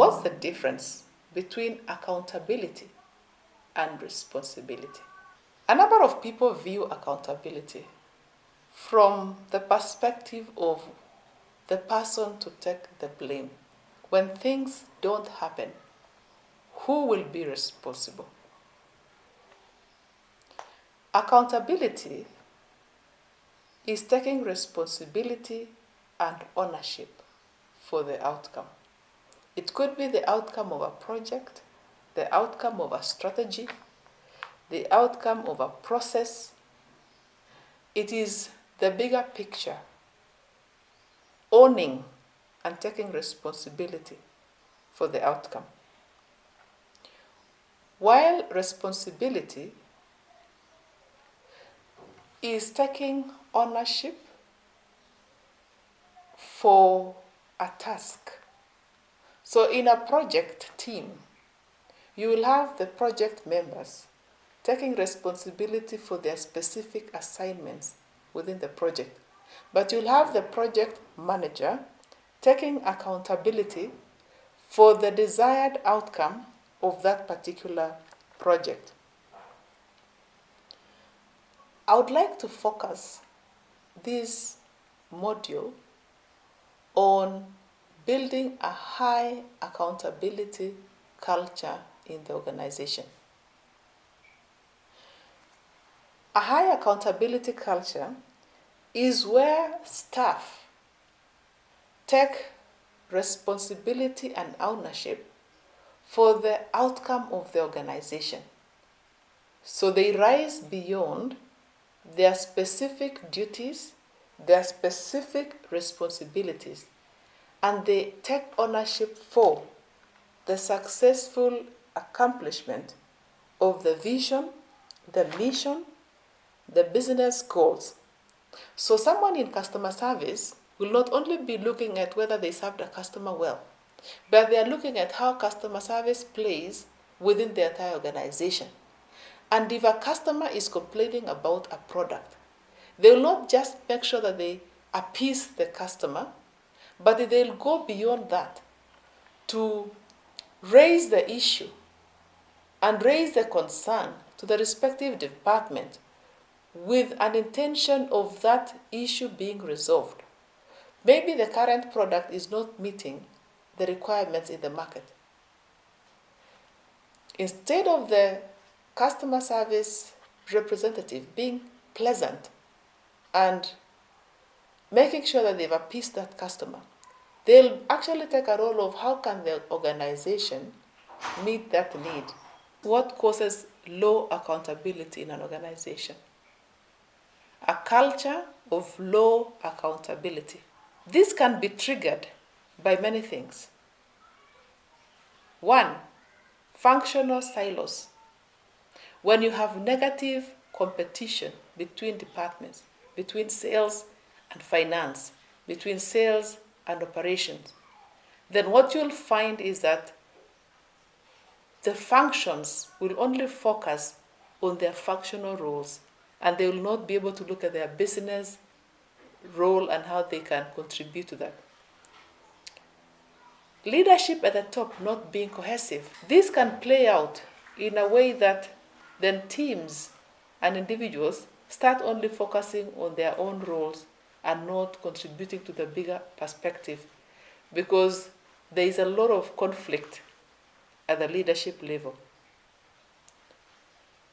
what's the difference between accountability and responsibility? A number of people view accountability from the perspective of the person to take the blame. When things don't happen, who will be responsible? Accountability is taking responsibility and ownership for the outcome. It could be the outcome of a project, the outcome of a strategy, the outcome of a process. It is the bigger picture, owning and taking responsibility for the outcome. While responsibility is taking ownership for a task. So in a project team, you will have the project members taking responsibility for their specific assignments within the project. But you'll have the project manager taking accountability for the desired outcome of that particular project. I would like to focus this module on building a high accountability culture in the organization. A high accountability culture is where staff take responsibility and ownership for the outcome of the organization. So they rise beyond their specific duties, their specific responsibilities, and they take ownership for the successful accomplishment of the vision, the mission, the business goals. So someone in customer service will not only be looking at whether they served a customer well, but they are looking at how customer service plays within the entire organization. And if a customer is complaining about a product, they will not just make sure that they appease the customer, but they'll go beyond that to raise the issue and raise the concern to the respective department with an intention of that issue being resolved. Maybe the current product is not meeting the requirements in the market. Instead of the customer service representative being pleasant and making sure that they've appeased that customer, they'll actually take a role of how can the organization meet that need. What causes low accountability in an organization? A culture of low accountability. This can be triggered by many things. One, functional silos. When you have negative competition between departments, between sales and finance, between sales and operations, then what you'll find is that the functions will only focus on their functional roles, and they will not be able to look at their business role and how they can contribute to that. Leadership at the top not being cohesive. This can play out in a way that then teams and individuals start only focusing on their own roles and not contributing to the bigger perspective, because there is a lot of conflict at the leadership level.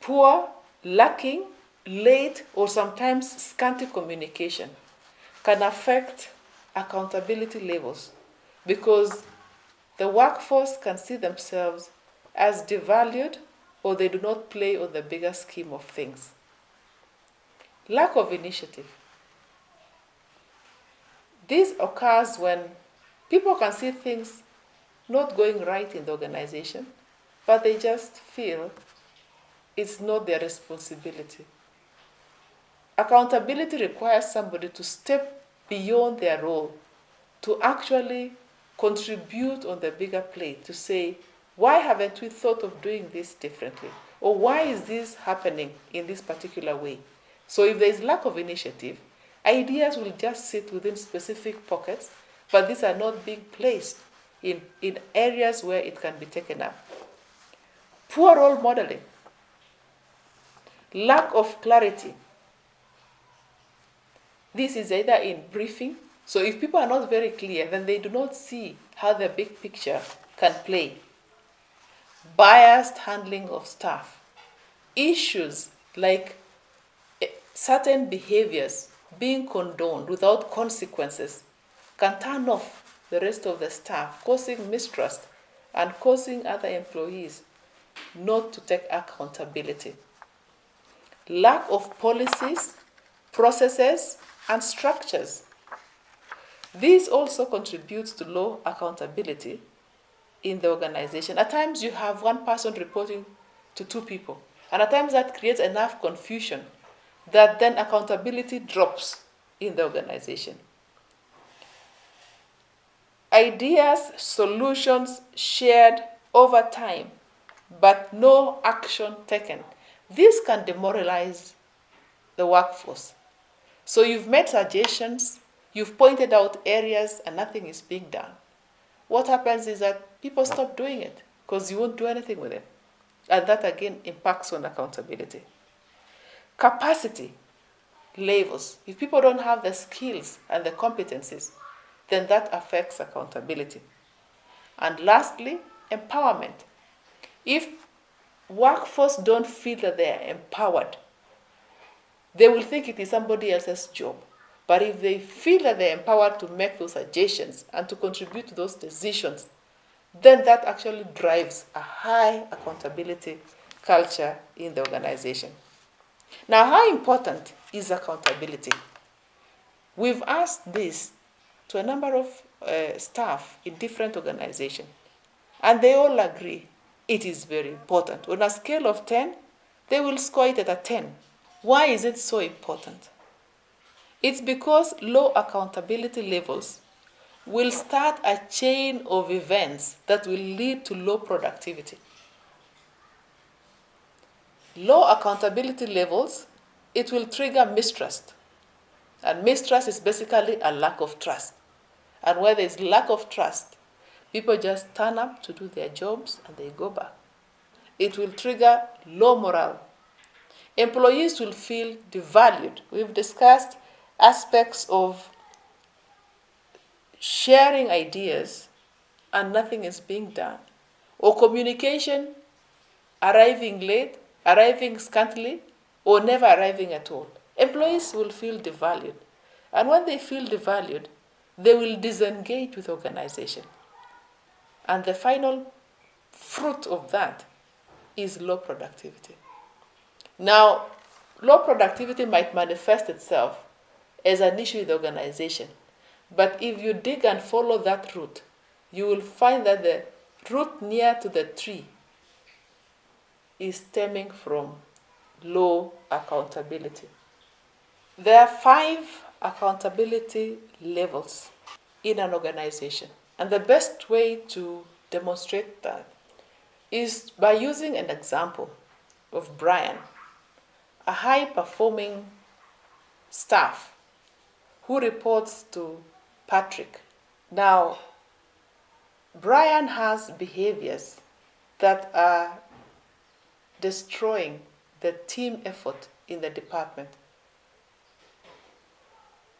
Poor, lacking, late, or sometimes scanty communication can affect accountability levels, because the workforce can see themselves as devalued, or they do not play on the bigger scheme of things. Lack of initiative. This occurs when people can see things not going right in the organization, but they just feel it's not their responsibility. Accountability requires somebody to step beyond their role, to actually contribute on the bigger plate, to say, why haven't we thought of doing this differently? Or why is this happening in this particular way? So if there is lack of initiative, ideas will just sit within specific pockets, but these are not being placed in areas where it can be taken up. Poor role modeling, lack of clarity. This is either in briefing. So if people are not very clear, then they do not see how the big picture can play. Biased handling of staff. Issues like certain behaviors being condoned without consequences can turn off the rest of the staff, causing mistrust and causing other employees not to take accountability. Lack of policies, processes, and structures. This also contributes to low accountability in the organization. At times you have one person reporting to two people, and at times that creates enough confusion that then accountability drops in the organization. Ideas, solutions shared over time, but no action taken. This can demoralize the workforce. So you've made suggestions, you've pointed out areas, and nothing is being done. What happens is that people stop doing it because you won't do anything with it. And that again impacts on accountability. Capacity levels. If people don't have the skills and the competencies, then that affects accountability. And lastly, empowerment. If workforce don't feel that they are empowered, they will think it is somebody else's job. But if they feel that they're empowered to make those suggestions and to contribute to those decisions, then that actually drives a high accountability culture in the organization. Now, how important is accountability? We've asked this to a number of staff in different organizations, and they all agree it is very important. On a scale of 10, they will score it at a 10. Why is it so important? It's because low accountability levels will start a chain of events that will lead to low productivity. Low accountability levels, it will trigger mistrust. And mistrust is basically a lack of trust. And where there is lack of trust, people just turn up to do their jobs and they go back. It will trigger low morale. Employees will feel devalued. We've discussed aspects of sharing ideas and nothing is being done, or communication arriving late, arriving scantily, or never arriving at all. Employees will feel devalued. And when they feel devalued, they will disengage with the organization. And the final fruit of that is low productivity. Now, low productivity might manifest itself as an issue in the organization. But if you dig and follow that route, you will find that the root near to the tree is stemming from low accountability. There are 5 accountability levels in an organization. And the best way to demonstrate that is by using an example of Brian, a high-performing staff who reports to Patrick. Now, Brian has behaviors that are destroying the team effort in the department.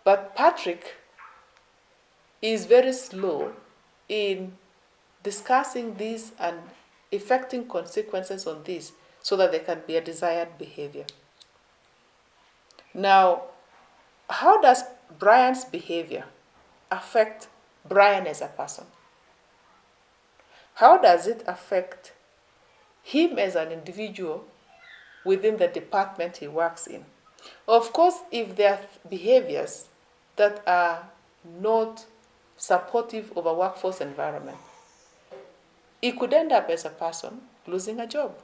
But Patrick is very slow in discussing these and effecting consequences on this so that there can be a desired behavior. Now, how does Brian's behavior affect Brian as a person? How does it affect him as an individual within the department he works in? Of course, if there are behaviors that are not supportive of a workforce environment, he could end up as a person losing a job.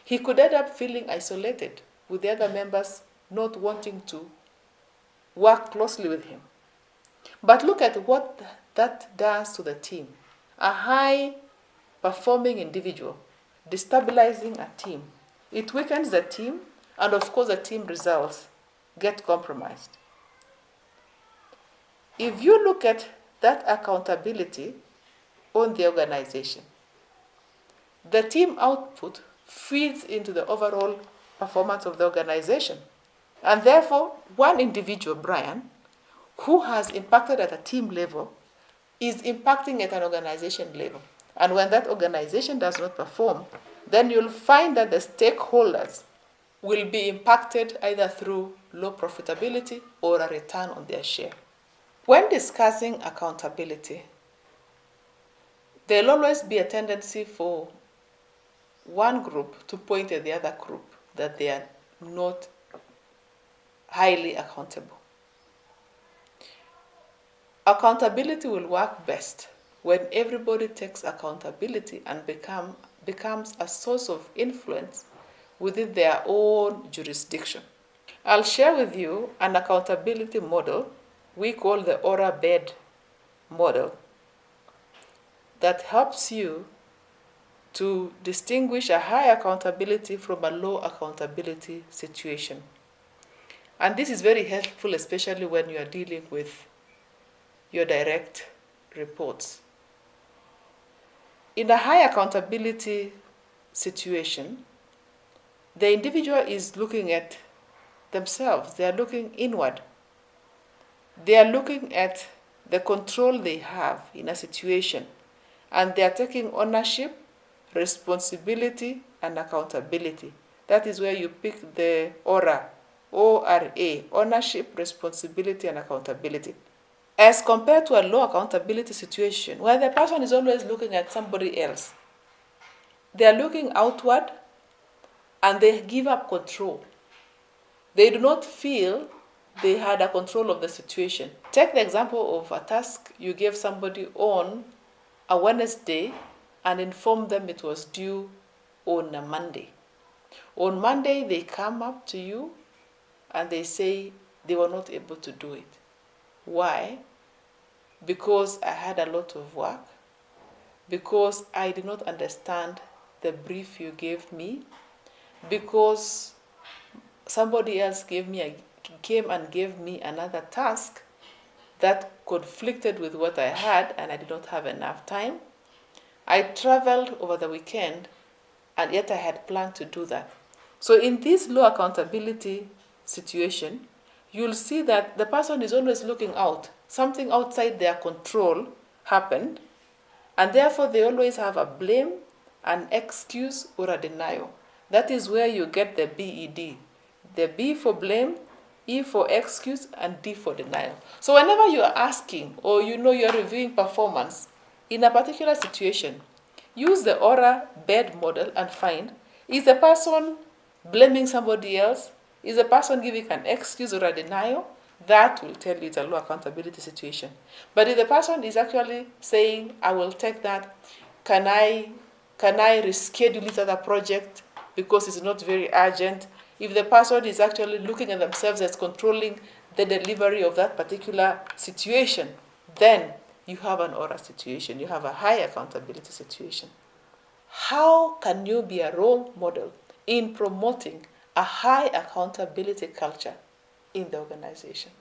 He could end up feeling isolated with the other members not wanting to work closely with him. But look at what that does to the team. A high-performing individual destabilizing a team. It weakens the team, and of course the team results get compromised. If you look at that accountability on the organization. The team output feeds into the overall performance of the organization. And therefore, one individual, Brian, who has impacted at a team level is impacting at an organization level. And when that organization does not perform, then you'll find that the stakeholders will be impacted either through low profitability or a return on their share. When discussing accountability, there'll always be a tendency for one group to point at the other group that they are not highly accountable. Accountability will work best when everybody takes accountability and becomes a source of influence within their own jurisdiction. I'll share with you an accountability model we call the Ora Bed model that helps you to distinguish a high accountability from a low accountability situation. And this is very helpful, especially when you are dealing with your direct reports. In a high accountability situation, the individual is looking at themselves. They are looking inward. They are looking at the control they have in a situation, and they are taking ownership, responsibility, and accountability. That is where you pick the ORA, O-R-A, ownership, responsibility, and accountability. As compared to a low accountability situation, where the person is always looking at somebody else. They are looking outward, and they give up control. They do not feel they had a control of the situation. Take the example of a task you gave somebody on a Wednesday and inform them it was due on a Monday. On Monday, they come up to you and they say they were not able to do it. Why? Because I had a lot of work, because I did not understand the brief you gave me, because somebody else came and gave me another task that conflicted with what I had, and I did not have enough time. I traveled over the weekend, and yet I had planned to do that. So in this low accountability situation, you'll see that the person is always looking out. Something outside their control happened, and therefore they always have a blame, an excuse, or a denial. That is where you get the BED. The B for blame, E for excuse, and D for denial. So whenever you are asking or you're reviewing performance in a particular situation, use the Ora Bed model and find, is the person blaming somebody else? Is the person giving an excuse or a denial? That will tell you it's a low accountability situation. But if the person is actually saying, I will take that, can I reschedule this other project because it's not very urgent? If the person is actually looking at themselves as controlling the delivery of that particular situation, then you have an Ora situation. You have a high accountability situation. How can you be a role model in promoting a high accountability culture in the organization?